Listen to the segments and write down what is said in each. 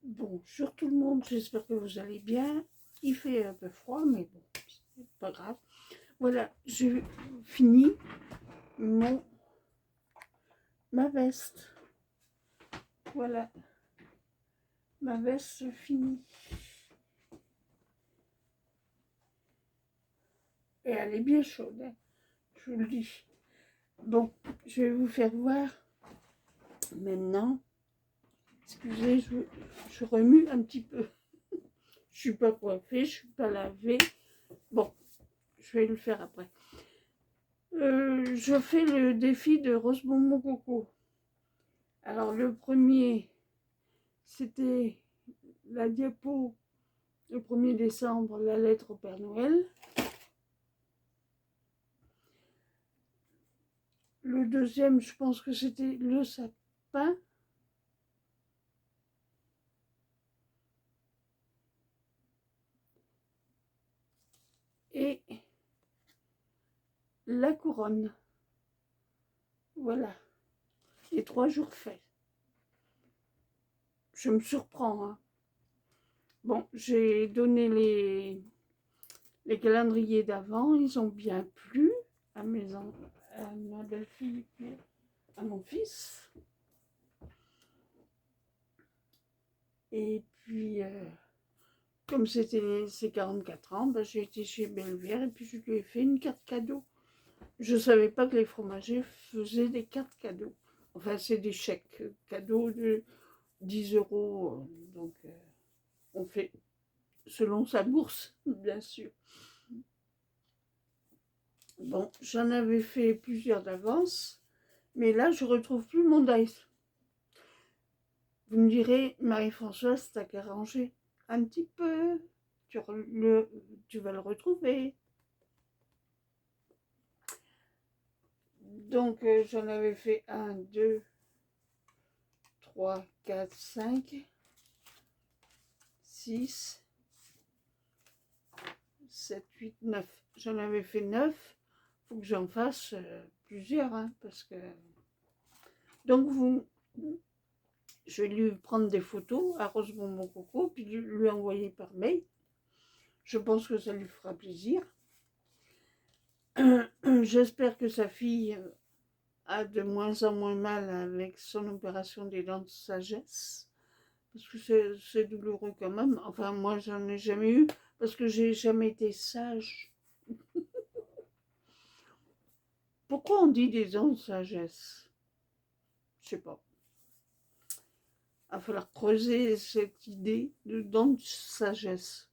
Bonjour tout le monde, j'espère que vous allez bien. Il fait un peu froid, mais bon, c'est pas grave. Voilà, j'ai fini ma veste. Voilà, ma veste finie. Et elle est bien chaude, hein, je vous le dis. Bon, je vais vous faire voir maintenant. Excusez, je remue un petit peu. Je suis pas coiffée, je suis pas lavée. Bon, je vais le faire après. Je fais le défi de Rose Bonbon Coco. Alors le premier, c'était la diapo, le 1er décembre, la lettre au Père Noël. Le deuxième, je pense que c'était le sapin. Et la couronne. Voilà, les 3 jours faits. Je me surprends, hein. Bon, j'ai donné les calendriers d'avant, ils ont bien plu à ma belle-fille et à mon fils. Et puis, comme c'était ses 44 ans, ben, j'ai été chez Bellevière et puis je lui ai fait une carte cadeau. Je ne savais pas que les fromagers faisaient des cartes cadeaux. Enfin, c'est des chèques cadeaux de 10 euros. Donc, on fait selon sa bourse, bien sûr. Bon, j'en avais fait plusieurs d'avance, mais là, je ne retrouve plus mon dice. Vous me direz, Marie-Françoise, t'as qu'à ranger un petit peu. Tu vas le retrouver. Donc, j'en avais fait 1, 2, 3, 4, 5, 6, 7, 8, 9. J'en avais fait 9. Il faut que j'en fasse plusieurs, hein, parce que... Donc, je vais lui prendre des photos à Rose Bonbon Coco, puis lui envoyer par mail. Je pense que ça lui fera plaisir. J'espère que sa fille a de moins en moins mal avec son opération des dents de sagesse. Parce que c'est douloureux quand même. Enfin, moi, j'en ai jamais eu, parce que j'ai jamais été sage. Pourquoi on dit des dents de sagesse? Je sais pas. Il va falloir creuser cette idée de dents de sagesse.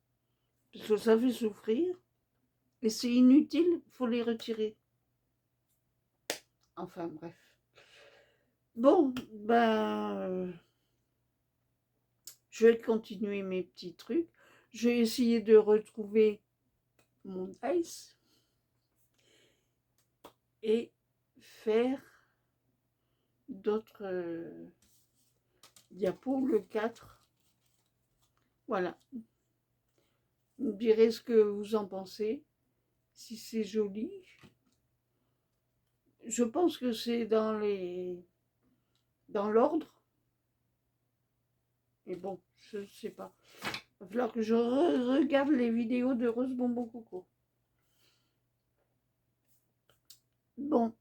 Parce que ça fait souffrir. Et c'est inutile, il faut les retirer. Enfin, bref. Bon, ben... je vais continuer mes petits trucs. Je vais essayer de retrouver mon dice et faire d'autres diapos le 4. Voilà. Vous me direz ce que vous en pensez, si c'est joli. Je pense que c'est dans l'ordre. Et bon, je ne sais pas. Il va falloir que je regarde les vidéos de Rose Bonbon Coco. Bon,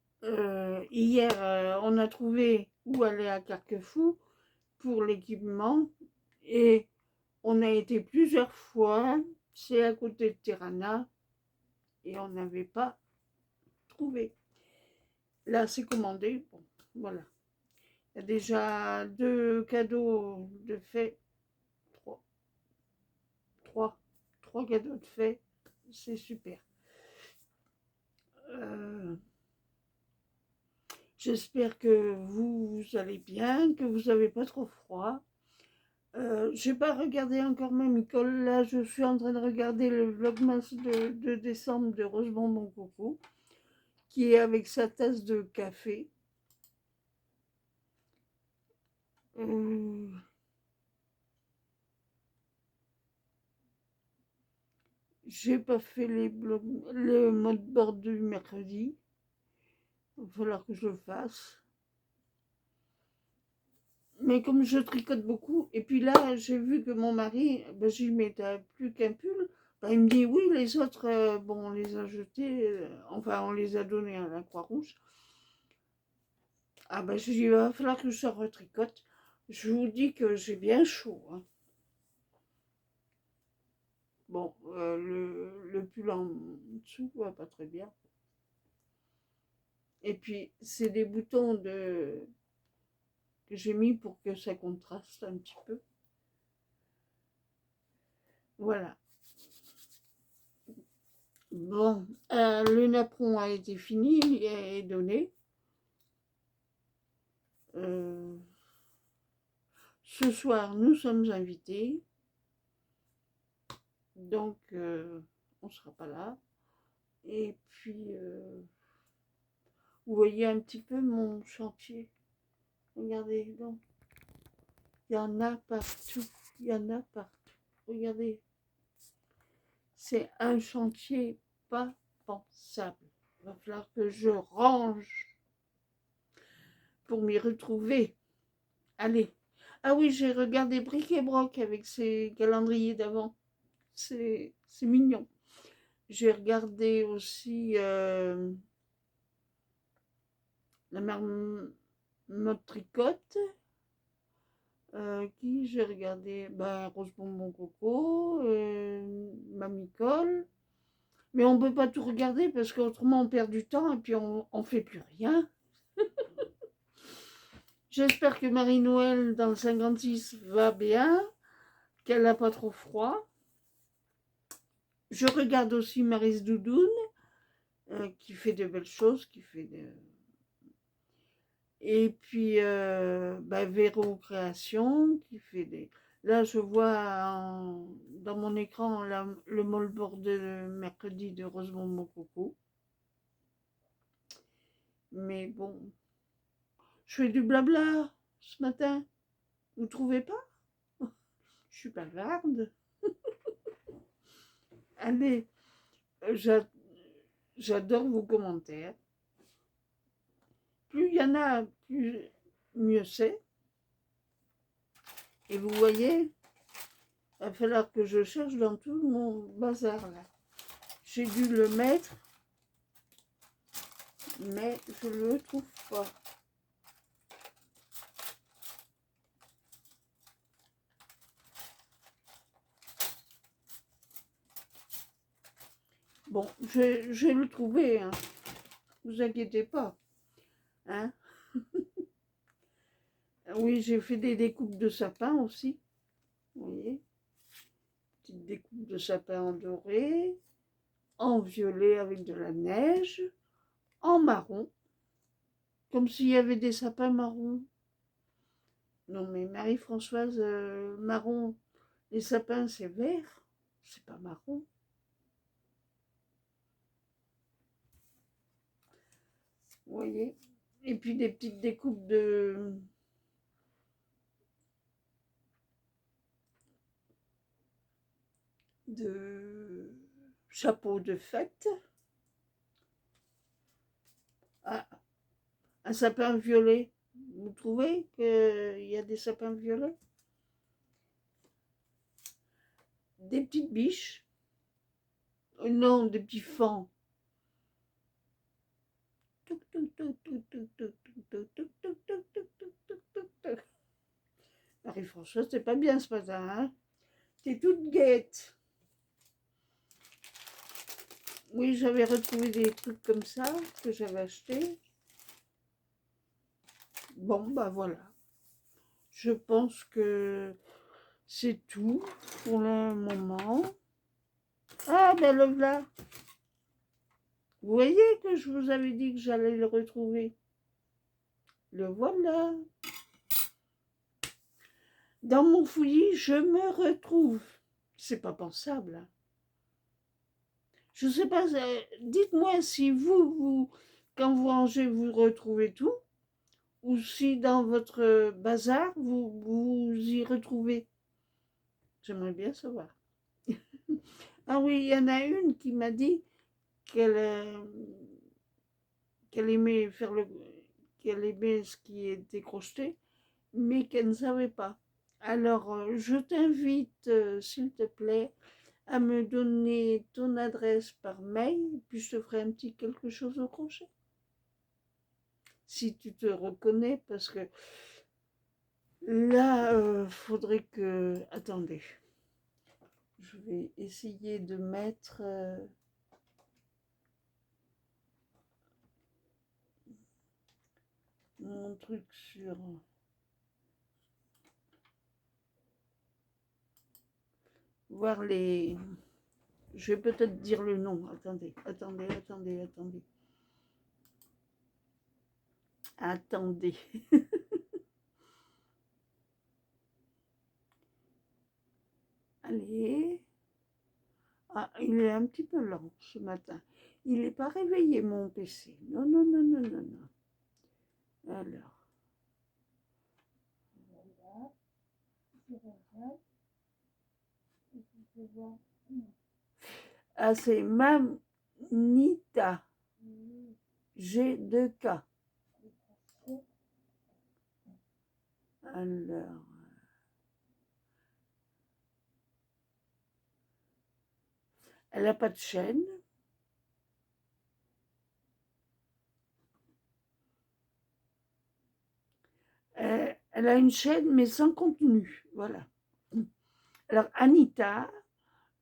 hier, on a trouvé où aller à Carquefou pour l'équipement. Et on a été plusieurs fois. C'est à côté de Tirana. Et on n'avait pas trouvé. Là, c'est commandé. Bon, voilà. Il y a déjà 2 cadeaux de fait. 3. 3 cadeaux de fait. C'est super. J'espère que vous allez bien, que vous n'avez pas trop froid. Je n'ai pas regardé encore ma Micole. Là, je suis en train de regarder le vlogmas de décembre de Rose Bonbon Coco, qui est avec sa tasse de café. J'ai pas fait le mode board du mercredi. Il va falloir que je le fasse. Mais comme je tricote beaucoup, et puis là, j'ai vu que mon mari, ben, j'ai dit, mais t'as plus qu'un pull? Ben, il me dit, oui, les autres, bon, on les a jetés, enfin, on les a donnés à la Croix-Rouge. Ah ben, je dis, il va falloir que je retricote. Je vous dis que j'ai bien chaud, hein. Bon, le pull en dessous va pas très bien. Et puis, c'est des boutons que j'ai mis pour que ça contraste un petit peu. Voilà. Bon, le napperon a été fini, il est donné. Ce soir, nous sommes invités. Donc, on ne sera pas là. Et puis, vous voyez un petit peu mon chantier. Regardez, donc, il y en a partout. Il y en a partout. Regardez. C'est un chantier pas pensable. Il va falloir que je range pour m'y retrouver. Allez. Ah oui, j'ai regardé Bric et Broc avec ses calendriers d'avant. C'est mignon. J'ai regardé aussi la marmotte tricotte. Qui j'ai regardé, ben, Rose Bonbon Coco, Mamicole. Mais on ne peut pas tout regarder parce qu'autrement on perd du temps et puis on ne fait plus rien. J'espère que Marie-Noël dans le 56 va bien, qu'elle n'a pas trop froid. Je regarde aussi Maryse Doudoune, qui fait de belles choses, qui fait de... Et puis Véro Création, qui fait des... Là, je vois dans mon écran le mollboard de mercredi de Rose Bonbon Coco. Mais bon, je fais du blabla ce matin. Vous trouvez pas? Je suis bavarde. Allez, j'adore vos commentaires. Plus il y en a, plus mieux c'est. Et vous voyez, il va falloir que je cherche dans tout mon bazar là. J'ai dû le mettre, mais je ne le trouve pas. Bon, je vais le trouver, hein. Vous inquiétez pas. Hein. Oui, j'ai fait des découpes de sapin aussi. Vous voyez, petite découpe de sapin en doré, en violet avec de la neige, en marron, comme s'il y avait des sapins marrons. Non mais Marie-Françoise, marron, les sapins c'est vert, c'est pas marron. Vous voyez. Et puis des petites découpes de chapeaux de fête. Ah, un sapin violet. Vous trouvez qu'il y a des sapins violets? Des petites biches. Non, des petits fans. Marie-Françoise, c'est pas bien ce matin, hein? T'es toute guette. Oui, j'avais retrouvé des trucs comme ça que j'avais acheté. Bon, bah voilà. Je pense que c'est tout pour le moment. Ah, ben le voilà. Vous voyez que je vous avais dit que j'allais le retrouver. Le voilà. Dans mon fouillis, je me retrouve. C'est pas pensable, hein. Je sais pas, dites-moi si quand vous rangez, vous retrouvez tout, ou si dans votre bazar, vous y retrouvez. J'aimerais bien savoir. Ah oui, il y en a une qui m'a dit qu'elle qu'elle aimait faire qu'elle aimait ce qui était crocheté, mais qu'elle ne savait pas. Alors, je t'invite, s'il te plaît, à me donner ton adresse par mail, puis je te ferai un petit quelque chose au crochet. Si tu te reconnais, parce que là, faudrait que... Attendez. Je vais essayer de mettre mon truc sur... Voir les... Je vais peut-être dire le nom. Attendez. Attendez. Allez. Ah, il est un petit peu lent ce matin. Il n'est pas réveillé, mon PC. Non, non, non, non, non, non. Alors. Ah, c'est Mamnita. G2K. Alors. Elle n'a pas de chaîne. Elle a une chaîne, mais sans contenu. Voilà. Alors, Anita,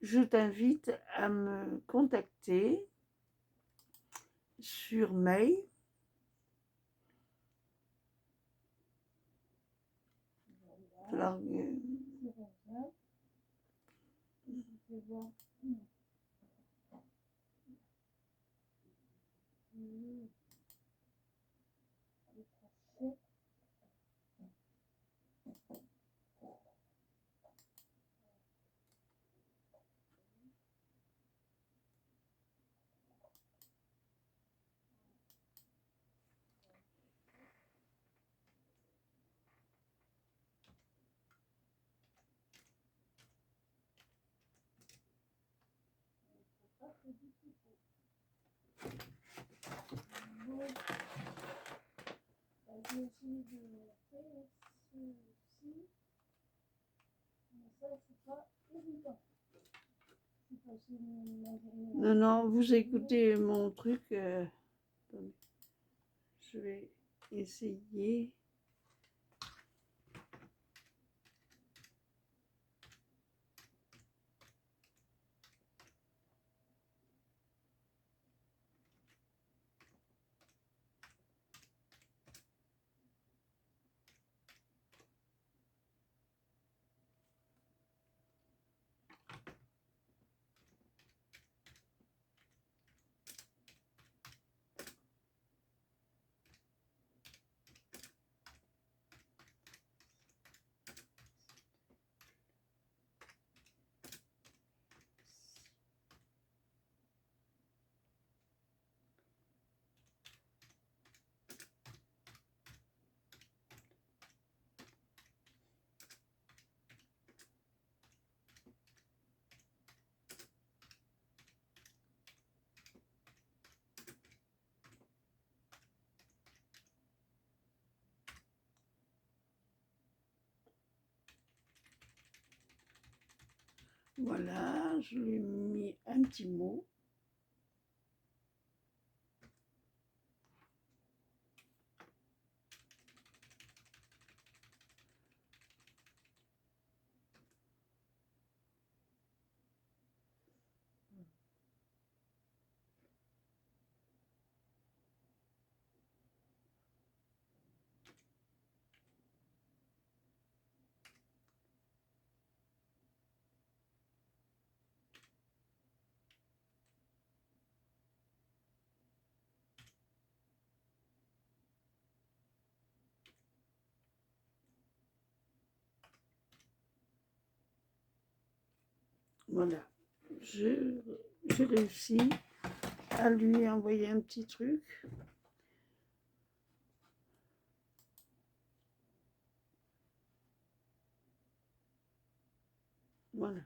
je t'invite à me contacter sur mail. Alors, non, non, vous écoutez mon truc. Je vais essayer. Voilà, je lui ai mis un petit mot. Voilà, j'ai réussi à lui envoyer un petit truc. Voilà.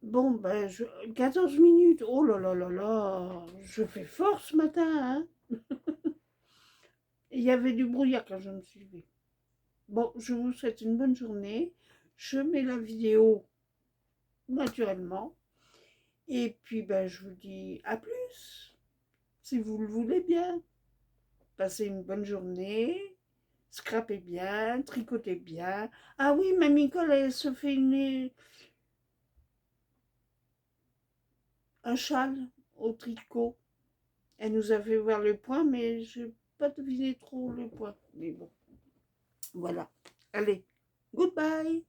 Bon, ben, 14 minutes. Oh là là là là. Je fais fort ce matin, hein. Il y avait du brouillard quand je me suis levée. Bon, je vous souhaite une bonne journée. Je mets la vidéo naturellement. Et puis, ben, je vous dis à plus, si vous le voulez bien. Passez une bonne journée. Scrapez bien, tricotez bien. Ah oui, ma Nicole, elle se fait un châle au tricot. Elle nous a fait voir le point, mais je n'ai pas deviné trop le point. Mais bon, voilà. Allez, goodbye.